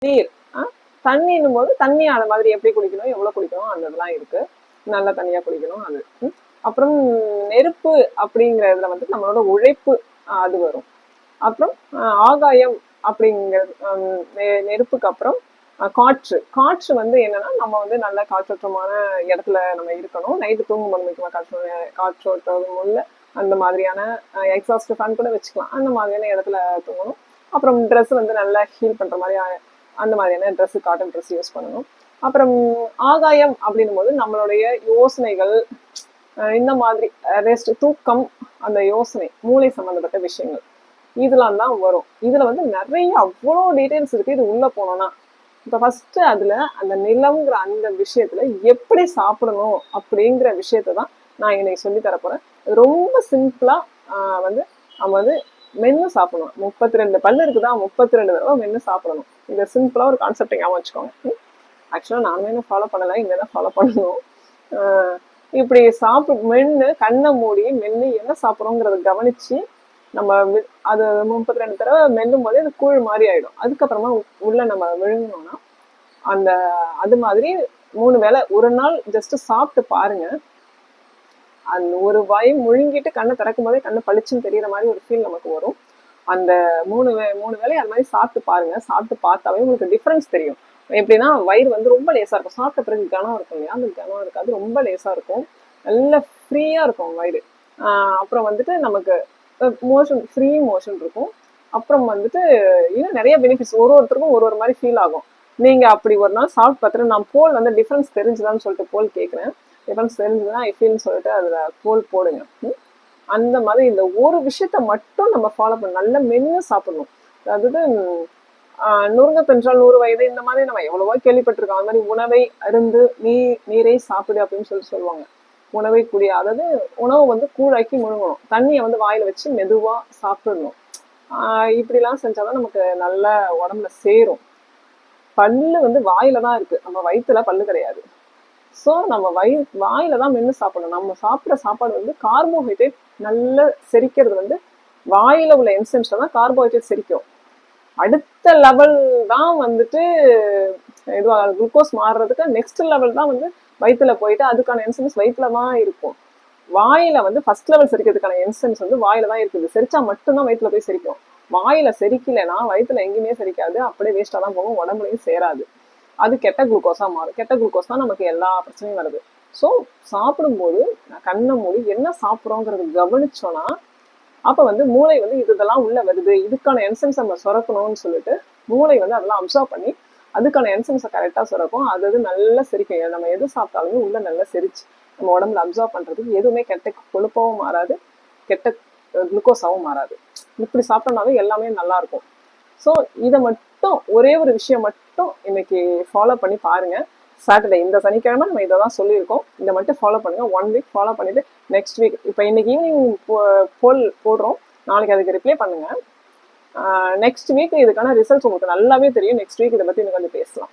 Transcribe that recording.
நீர் தண்ணின்னும் போது தண்ணி அந்த மாதிரி எப்படி குடிக்கணும், எவ்வளவு குடிக்கணும், அந்த இதெல்லாம் இருக்கு. நல்ல தண்ணியா குடிக்கணும் அது. அப்புறம் நெருப்பு அப்படிங்கிறதுல வந்து நம்மளோட உழைப்பு அது வரும். அப்புறம் ஆகாயம் அப்படிங்கிறது நெருப்புக்கு அப்புறம் காற்று. காற்று வந்து என்னன்னா நம்ம வந்து நல்ல காற்றோட்டமான இடத்துல நம்ம இருக்கணும். நைட்டு தூங்கும்போது முக்கியமா காற்றோட்டம் உள்ள அந்த மாதிரியான எக்ஸாஸ்ட் ஃபேன் கூட வச்சுக்கலாம். அந்த மாதிரியான இடத்துல தூங்கணும். அப்புறம் ட்ரெஸ் வந்து நல்லா ஹீல் பண்ற மாதிரி அந்த மாதிரியான ட்ரெஸ், காட்டன் ட்ரெஸ் யூஸ் பண்ணணும். அப்புறம் ஆகாயம் அப்படின்னும் போது நம்மளுடைய யோசனைகள் இந்த மாதிரி ரெஸ்ட், தூக்கம், அந்த யோசனை, மூளை சம்பந்தப்பட்ட விஷயங்கள் இதெல்லாம் தான் வரும். இதுல வந்து நிறைய அவ்வளோ டீட்டெயில்ஸ் இருக்கு. இது உள்ள போனோம்னா இப்ப ஃபர்ஸ்ட் அதுல அந்த நிலம்ங்கிற அந்த விஷயத்துல எப்படி சாப்பிடணும் அப்படிங்கிற விஷயத்தான் நான் இன்னைக்கு சொல்லி தரப்போறேன். ரொம்ப சிம்பிளா வந்து நம்ம வந்து மென்னு சாப்பிடணும். 32 பல்லு இருக்குதா, 32 தடவை மென்னு சாப்பிடணும். இதை சிம்பிளா ஒரு கான்செப்ட் ஞாபகம் வச்சுக்கோங்க. ஆக்சுவலா நானுமே இன்னும் ஃபாலோ பண்ணல, இனிமேதான் ஃபாலோ பண்ணணும். இப்படி மென்னு கண்ணை மூடி மென்னு என்ன சாப்பிட்றோங்கிறத கவனிச்சு நம்ம அது 32 தடவை மெல்லும் போதே அது கூழ் மாதிரி ஆயிடும். அதுக்கப்புறமா உள்ள நம்ம விழுங்கணும்னா அந்த அது மாதிரி 3 வேளை ஒரு நாள் ஜஸ்ட் சாப்பிட்டு பாருங்க. அந்த ஒரு வாய் முழுங்கிட்டு கண்ணை திறக்கும் போதே கண்ணு பளிச்சுன்னு தெரியற மாதிரி ஒரு ஃபீல் நமக்கு வரும். அந்த 3 வேளை அது மாதிரி சாப்பிட்டு பாருங்க. சாப்பிட்டு பார்த்தாவே உங்களுக்கு டிஃபரன்ஸ் தெரியும். எப்படின்னா வயிறு வந்து ரொம்ப லேசா இருக்கும். சாப்பிட்ட பிறகு கனம் இருக்கும் இல்லையா, அந்த கனம் இருக்காது, ரொம்ப லேசா இருக்கும், நல்ல ஃப்ரீயா இருக்கும் வயிறு. அப்புறம் வந்துட்டு நமக்கு மோஷன், ஃப்ரீ மோஷன் இருக்கும். அப்புறம் வந்துட்டு இன்னும் நிறைய பெனிஃபிட்ஸ் ஒருத்தருக்கும் ஒரு மாதிரி ஃபீல் ஆகும். நீங்க அப்படி ஒரு நாள் சாப்பிட்டு பார்த்துட்டு நான் போல் வந்து டிஃபரன்ஸ் தெரிஞ்சுதான்னு சொல்லிட்டு போல் கேட்குறேன். டிஃபரன்ஸ் தெரிஞ்சுதான் ஐ ஃபீல்னு சொல்லிட்டு அதுல போல் போடுங்க. அந்த மாதிரி இந்த ஒரு விஷயத்த மட்டும் நம்ம ஃபாலோ பண்ணணும். நல்லா மென்னு சாப்பிடணும். அதாவது நுறுங்க தின்றால் 100 வயது இந்த மாதிரி நம்ம எவ்வளவோ கேள்விப்பட்டிருக்கோம். அந்த மாதிரி உணவை அருந்து நீரை சாப்பிடு அப்படின்னு சொல்லுவாங்க. உணவை குடி, அதாவது உணவு வந்து கூழாக்கி முழுங்கணும். தண்ணியை வந்து வாயில வச்சு மெதுவா சாப்பிடணும். இப்படிலாம் செஞ்சாதான் நமக்கு நல்ல உடம்புல சேரும். பல்லு வந்து வாயில தான் இருக்கு, நம்ம வயிற்றுல பல்லு கிடையாது. ஸோ நம்ம வாயில தான் மென்று சாப்பிடணும். நம்ம சாப்பிட்ற சாப்பாடு வந்து கார்போஹைட்ரேட் நல்ல செரிக்கிறது வந்து வாயில உள்ள என்சைம்ஸ்ல தான் கார்போஹைட்ரேட் செரிக்கும். அடுத்த லெவல் தான் வந்துட்டு இதுவா குளுக்கோஸ் மாறுறதுக்கு நெக்ஸ்ட் லெவல் தான் வந்து வயிற்றுல போயிட்டு அதுக்கான என்சைம்ஸ் வயிற்றுல தான் இருக்கும். வாயில வந்து ஃபர்ஸ்ட் லெவல் செரிக்கிறதுக்கான என்சைம்ஸ் வந்து வாயில தான் இருக்குது. செரிச்சா மட்டும்தான் வயிற்றுல போய் செரிக்கும். வாயில செரிக்கலைன்னா வயிற்றுல எங்கேயுமே செரிக்காது, அப்படியே வேஸ்டா தான் போகும், உடம்புலையும் சேராது. அது கெட்ட குளுக்கோஸா மாறும். கெட்ட குளுக்கோஸ் தான் நமக்கு எல்லா பிரச்சனையும் வருது. ஸோ சாப்பிடும்போது கண்ணை மூடி என்ன சாப்பிட்றோங்கிறது கவனிச்சோன்னா அப்ப வந்து மூளை வந்து இதெல்லாம் உள்ள வருது, இதுக்கான என்சைம்ஸ் நம்ம சுரக்கணும்னு சொல்லிட்டு மூளை வந்து அதெல்லாம் அப்சர்வ் பண்ணி அதுக்கான என்சைம்ஸை கரெக்டா சுரக்கும். அது நல்லா செரிக்கும். நம்ம எது சாப்பிட்டாலுமே உள்ள நல்லா செரிச்சு நம்ம உடம்புல அப்சர்வ் பண்றதுக்கு எதுவுமே கெட்ட கொழுப்பாவும் மாறாது, கெட்ட குளுக்கோஸாவும் மாறாது. இப்படி சாப்பிட்டோம்னாவே எல்லாமே நல்லா இருக்கும். ஸோ இதை மட்டும் ஒரே ஒரு விஷயம் மட்டும் இன்னைக்கு ஃபாலோ பண்ணி பாருங்க. சாட்டர்டே இந்த சனிக்கிழமை நம்ம இதை தான் சொல்லியிருக்கோம். இதை மட்டும் ஃபாலோ பண்ணுங்க. 1 வீக் ஃபாலோ பண்ணிட்டு நெக்ஸ்ட் வீக் இப்போ இன்னைக்கு ஈவினிங் போல் போடுறோம், நாளைக்கு அதுக்கு ரிப்ளை பண்ணுங்க. நெக்ஸ்ட் வீக் இதுக்கான ரிசல்ட்ஸ் உங்களுக்கு நல்லாவே தெரியும். நெக்ஸ்ட் வீக் இதை பத்தி இன்னும் கொஞ்சம் பேசலாம்.